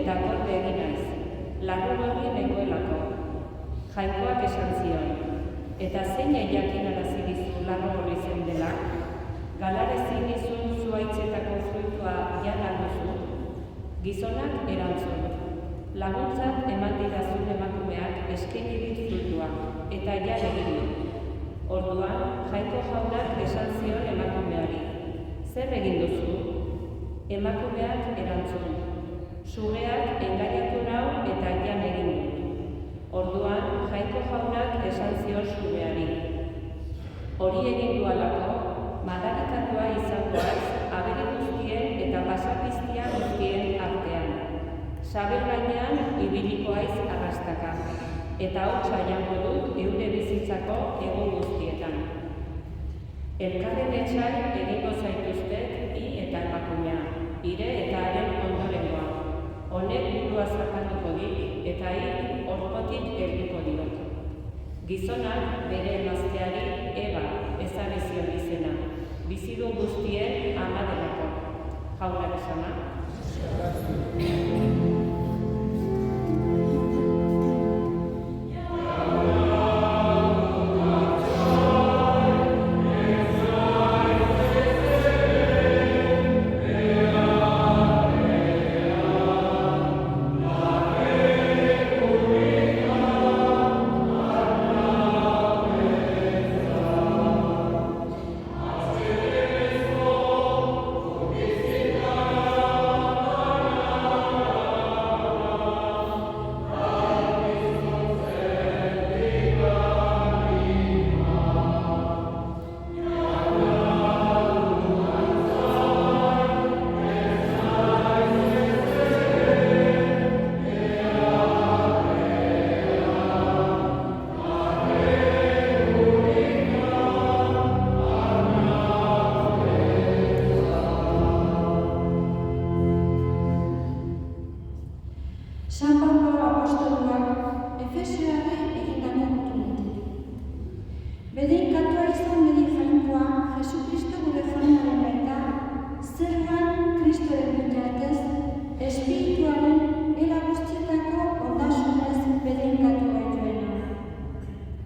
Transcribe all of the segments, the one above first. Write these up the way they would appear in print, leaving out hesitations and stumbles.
eta gorde egin naiz, larru hori nengoelako. Jainkoak esan zion, eta zein jakinarazi dizu larru hori zen dela? Galarezi nizun zuhaitzetako fruitua jana duzu? Gizonak erantzun, laguntzat eman didazun emakumeak eskaini dit fruitua, eta jan egin dut. Orduan, Jainko jaunak esan zion emakumeari, zer egin duzu? Emakumeak erantzun, sugeak engainatu nau eta jan egin dut. Orduan, Jainko jaunak esan zion sugeari, hori egin dualako, madarikatua izangoaz, abere guztien eta pasapiztia guztien artean. Sabel gainean ibiliko aiz arrastaka, eta hotza jango dut eure bizitzako egun guztietan. Elkarren etxai egingo zaituztet hi eta emakumea, ire eta haren ondorengoa. Honek burua zapalduko dik eta hi orpotik helduko diot. Gizonak bere emazteari Eba ezarri zion izena, bizidun guztien ama delako. Jaunak esana. San Pablo apostoluak Efesioarrei egindako gutunetik. Bedeinkatua izan bedi Jainkoa, Jesukristo gure jainaren baita, zeruan Kristoren bitartez, espirituaren era guztietako ondasunez bedeinkatu gaituena.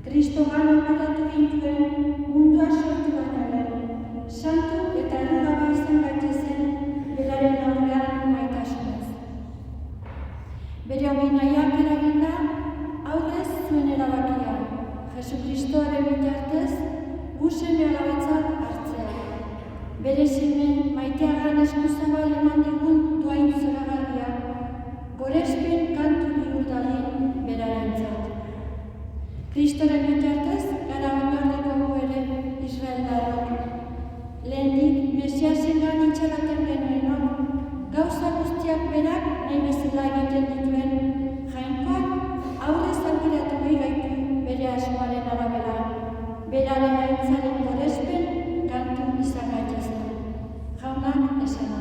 Kristogan operatu gintuen mundua sortu baina lehen, santu eta errugabe izan gaitezen beraren aurrean maitasunez. Bere hori nahiak eraginda, aurrez zuen erabakia, Jesukristoaren bitartez, gu seme alabatzat hartzea. Bere seme maiteagan eskuzabal eman digun duain zoragarria, gorespen kantu bihur dadin berarentzat. Kristoren bitartez, gara oinordeko gu ere Israeldarrak. Lehendik, Mesiasengan itxaraten genuenok, gauza guztiak berak nahi bezala egiten dituen Jainkoak aurrez aukiratu behi gaitu bere asmoaren arabera, beraren aintzaren gorespen kantu izan gaitezen. Jaunak esana.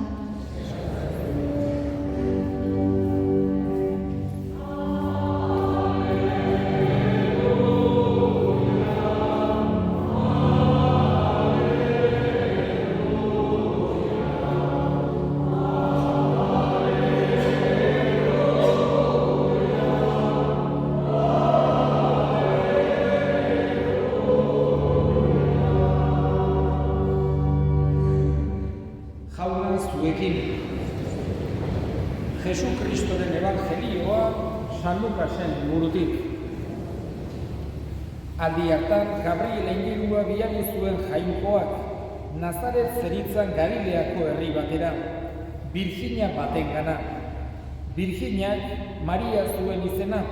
Jesukristoren evangelioa San Lukasen liburutik. Aldi hartan Gabriel aingerua bidali zuen Jainkoak Nazaret zeritzan Galileako herri batera, Virginia batengana. Virginiak Maria zuen izena,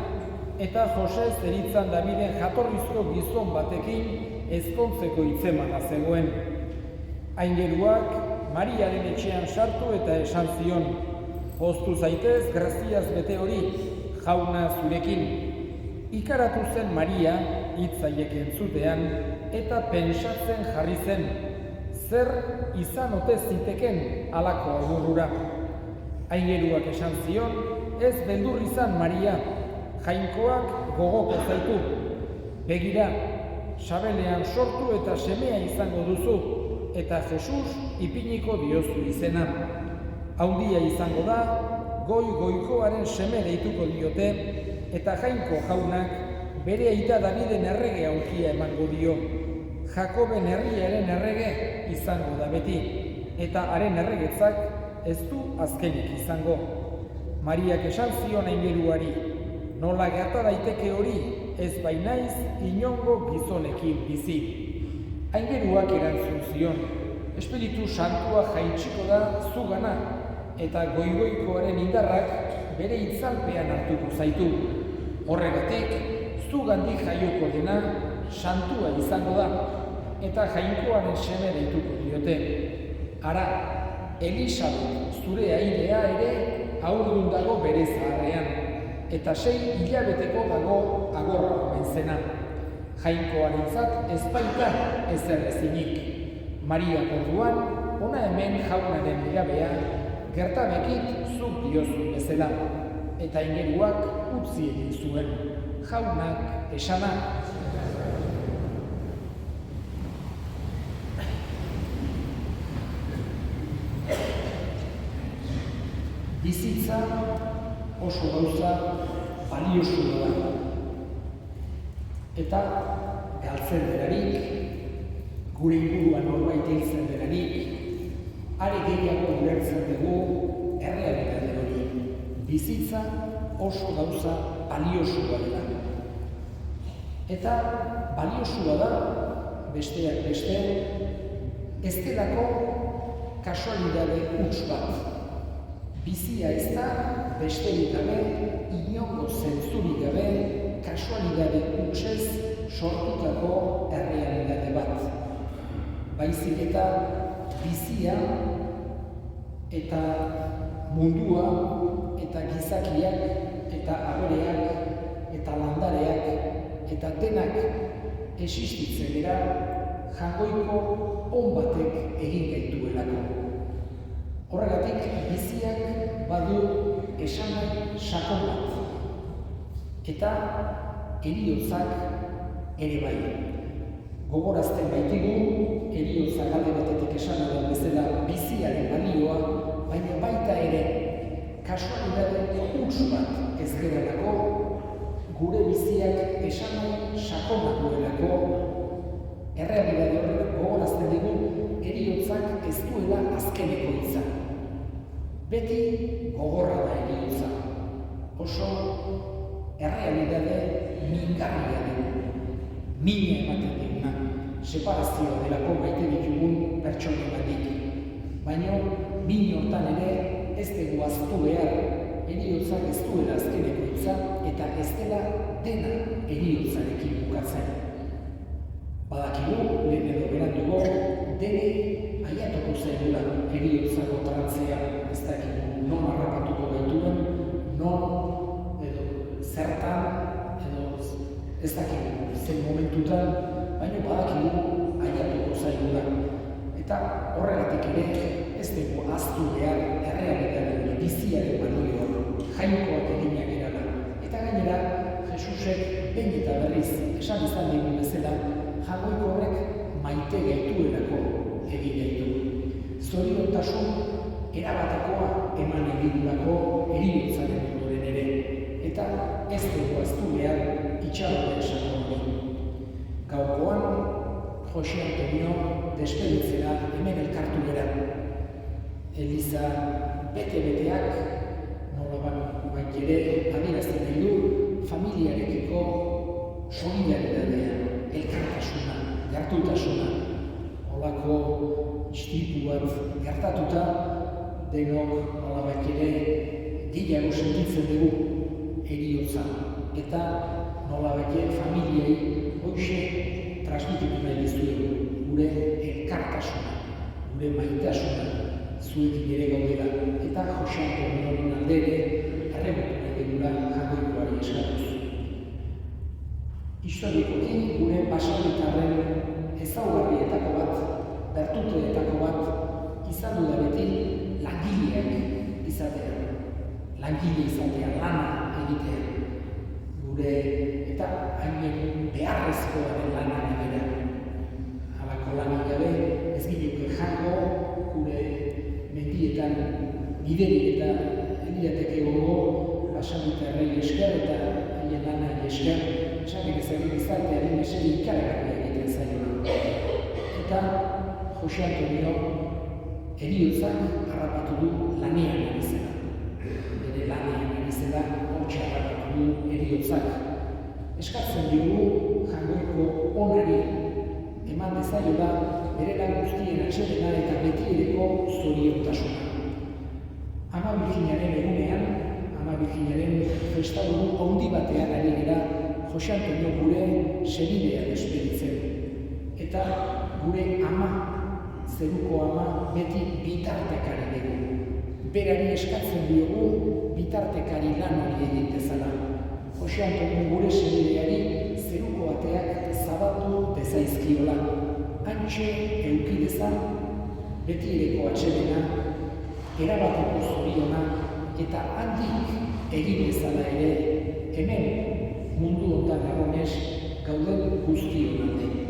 eta Jose zeritzan Daviden jatorrizko gizon batekin ezkontzeko hitzemana zegoen. Aingeruak Mariaren etxean sartu eta esan zion, poztu zaitez, graziaz bete hori, jauna zurekin. Ikaratu zen Maria, hitzaiek entzutean, eta pentsatzen jarri zen, zer izan ote ziteken halako agurrura. Aingeruak esan zion, ez beldur izan Maria, Jainkoak gogoko zaitu. Begira, sabelean sortu eta semea izango duzu, eta Jesus ipiniko diozu izena. Haundia izango da, goikoaren seme deituko diote, eta Jainko jaunak bere aita Daviden errege aulkia emango dio. Jakoben herriaren errege izango da beti, eta haren erregetzak ez du azkenik izango. Mariak esan zion aingeruari, nola gerta daiteke hori, ez bainaiz inongo gizonekin bizi. Aingeruak erantzun zion, Espiritu Santua jaitsiko da zugana, eta goigoikoaren indarrak bere itzalpean hartuko zaitu. Horregatik, zugandik jaioko dena santua izango da, eta Jainkoaren seme deituko diote. Ara, Elisabet zure aidea ere haurdun dago bere zaharrean, eta 6 hilabeteko dago agorra omen zena. Jainkoarentzat ez baita ezer ezinik. Mariak orduan, hona hemen jaunaren mirabea, gertabekit zuk diozun bezala, eta aingeruak utzi egin zuen, jaunak esana. Bizitza oso gauza baliosua da, eta galtzen delarik, gure inguruan norbait hiltzen delarik, are gehiago ulertzen dugu errealitate hori. Bizitza oso gauza baliosua dela. Eta baliosua da, besteak beste, ez delako kasualidade huts bat. Bizia ez da, besterik gabe, inongo zentzurik gabe, kasualidade hutsez sortutako errealitate bat. Baizik eta bizia eta mundua eta gizakiak eta abereak eta landareak eta denak existitzen dira jangoiko on batek egin gaituelako. Horregatik biziak badu esan sakon bat eta heriotzak ere bai. Gogorazten baitigu, heriotza galde batetik esan den bezala biziaren balioa, baina baita ere kasualidade huts bat ez gerelako, gure biziak esan sakona duelako, errealitate horrek gogorazten digu heriotzak ez duela azkeneko izan. Beti gogorra da heriotza, oso errealitate mingarria dugu, mina ematen diguna, separazioa delako maite ditugun pertsonengatik. Baina min hortan ere ez dugu ahaztu behar, heriotzak ez duela azkeneko izan eta ez dela dena heriotzarekin bukatzen. Badakigu, lehen edo berandugo, dene aiatuko zaigula heriotzako trantzea, ez dakigu non harrapatuko gaituen, non edo zertan edo ez dakigu zen momentutan, baina badakigu aiatuko zaigula. Eta horregatik ere ez dugu ahaztu behar errealitatea biziaren balioa, jainkoak eginak erala. Eta gainera, Jesusek behin eta berriz esan izan digun bezala, jagoiko horrek maite gaituelako egin gaitu. Zoriontasun erabatekoa eman egitulako heriotzaren ondoren ere, eta ez dugu ahaztu behar itxarote esango hori. Gaurkoan, Jose Antonio despeditzera hemen elkartu gara. Eliza bete-beteak, nolabait ere adierazten nahi du, familiarekiko solidaritatea, elkartasuna, gertutasuna. Holako istipu bat gertatuta, denok nolabait ere gehiago sentitzen dugu heriotza. Eta nolabait familiei hoxe transmititu nahi dizuegu, gure elkartasuna, gure maitasuna, zuekin ere gaudela, eta Jose Antonioren alde ere erregutu nahi dugula jagoikoari eskatuz. Historikoki gure baserritarren ezaugarrietako bat, bertuteetako bat, izan duda beti langileak izatea. Langile izatea, lana egitea. Gure eta hainen beharrezkoa den lana egera. Halako lanik gabe ez ginuke jango, gure mendietan biderik eta liateke gogo basamiterrei esker eta haien lanari esker, esatik ezagik gizartearen mesedi ikaragarria egiten zaiola. Eta Jose Antonio heriotzak harrapatu du lanean ari zela. Bere lanean ari zela, hortxe harrapatu du heriotzak. Eskatzen dugu Jangoiko onari eman dezaiola bere lan guztien atsedena eta betiereko zoriontasuna. Ama Birjinaren egunean, Ama Birjinaren festadun handi batean ari gara Jose Antonio gure senidea despeditzen. Eta gure ama, zeruko ama, beti bitartekari dugu. Berari eskatzen diogu bitartekari lan hori egin dezala. Jose Antonio gure senideari zeruko ateak zabaldu dezaizkiola. Antxe eukidezan, betireko atsedena, erabateko zoriona eta handik egin dezala ere hemen mundu honetan erronez gauden guztion alde.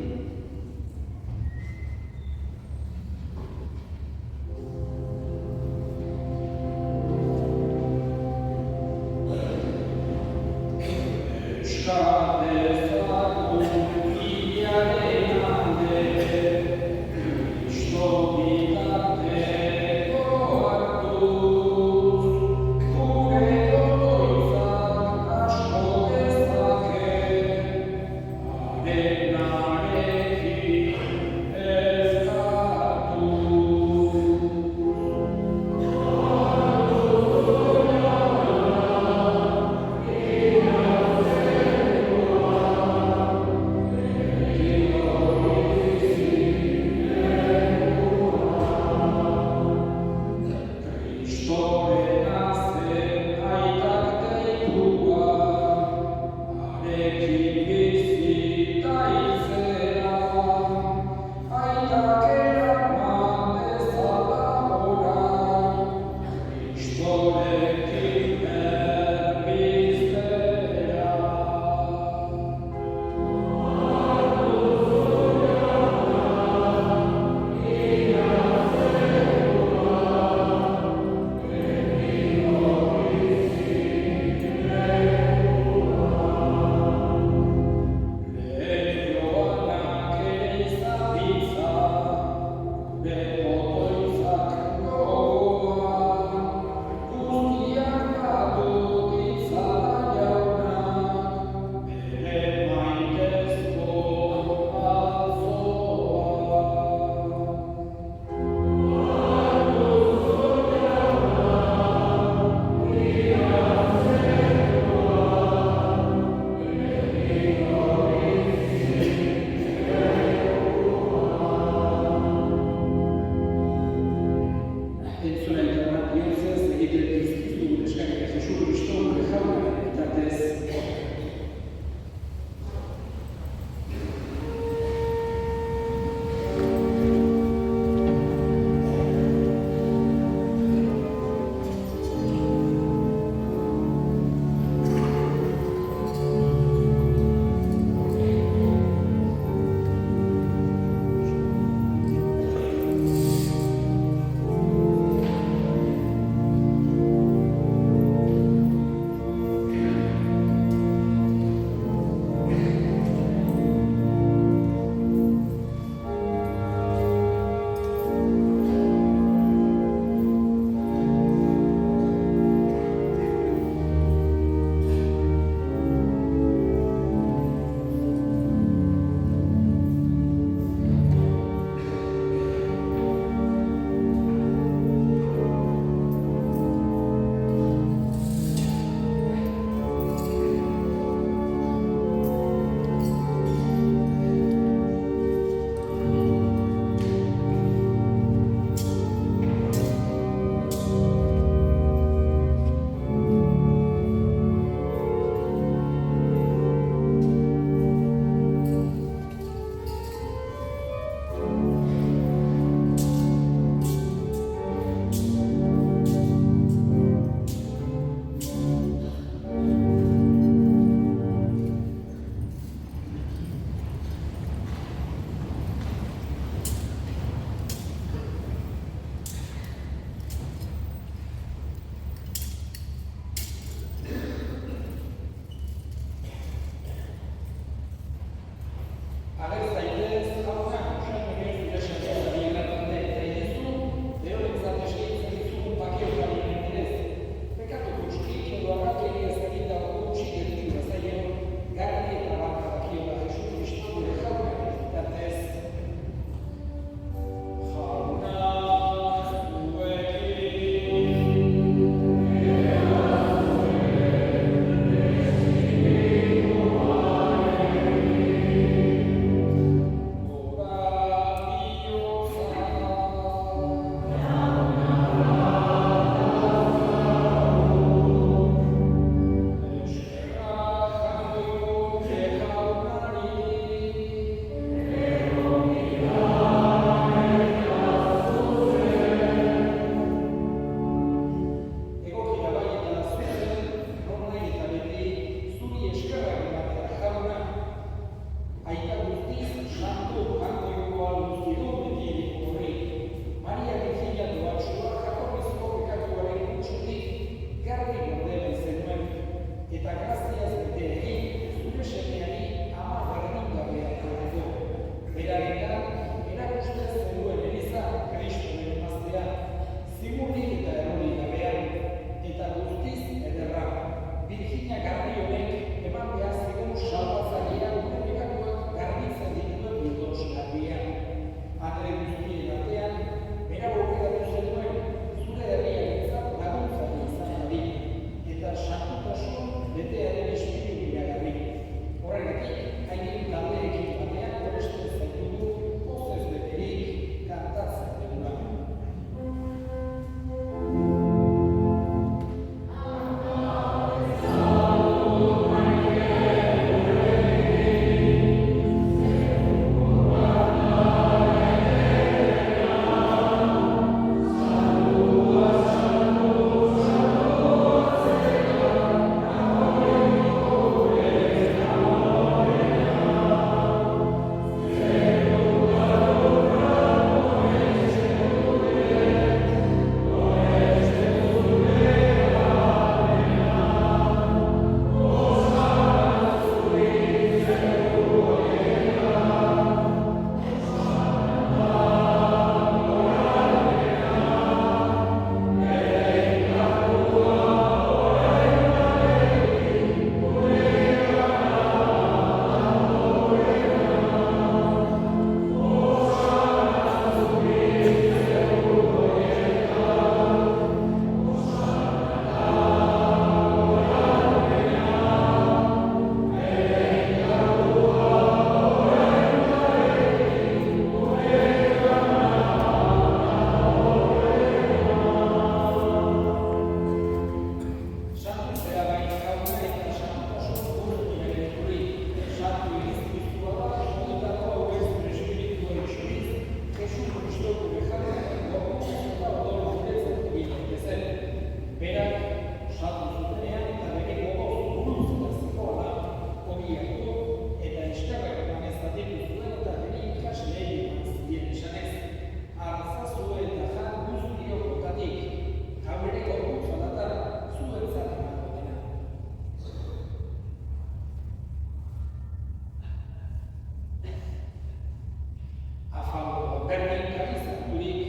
berdin kalizaturik,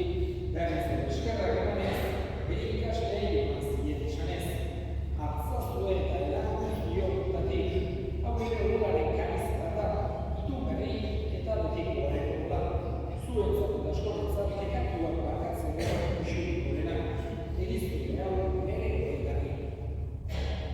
berriz eskerrak emanez, bere ikasleei eman zien esanez, hartzazue eta eragun diotatik, hau ere uraren kariz bat da, itun berri eta betiko horreko da. Zuentzat eta askorentzat nekatuak bakatzen gara isuriko dena, egizko hau nire egarri. Amen.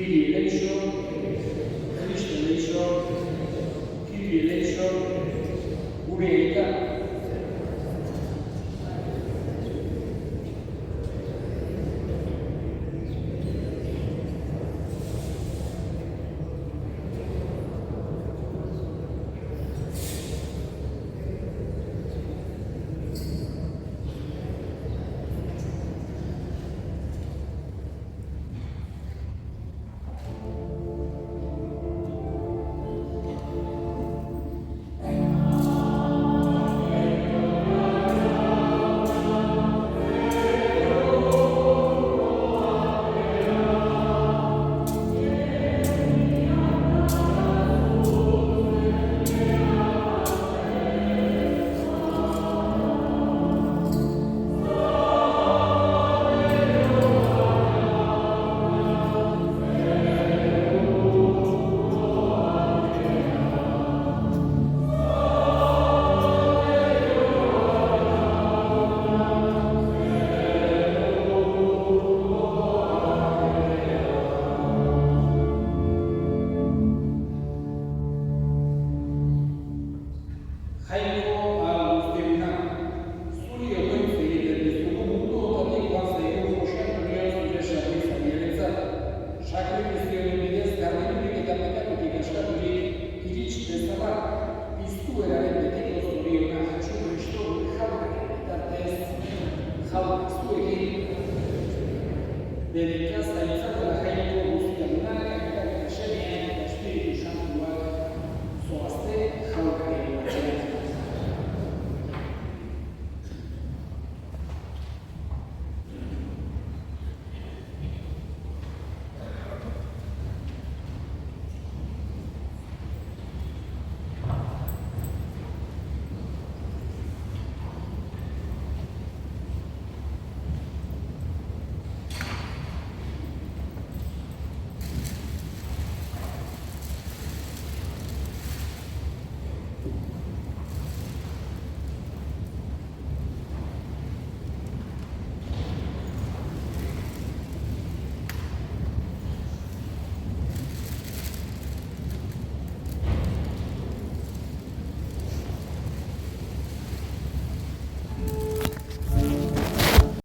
Kyrie eleison, Kristo eleison, Kyrie eleison, gure aita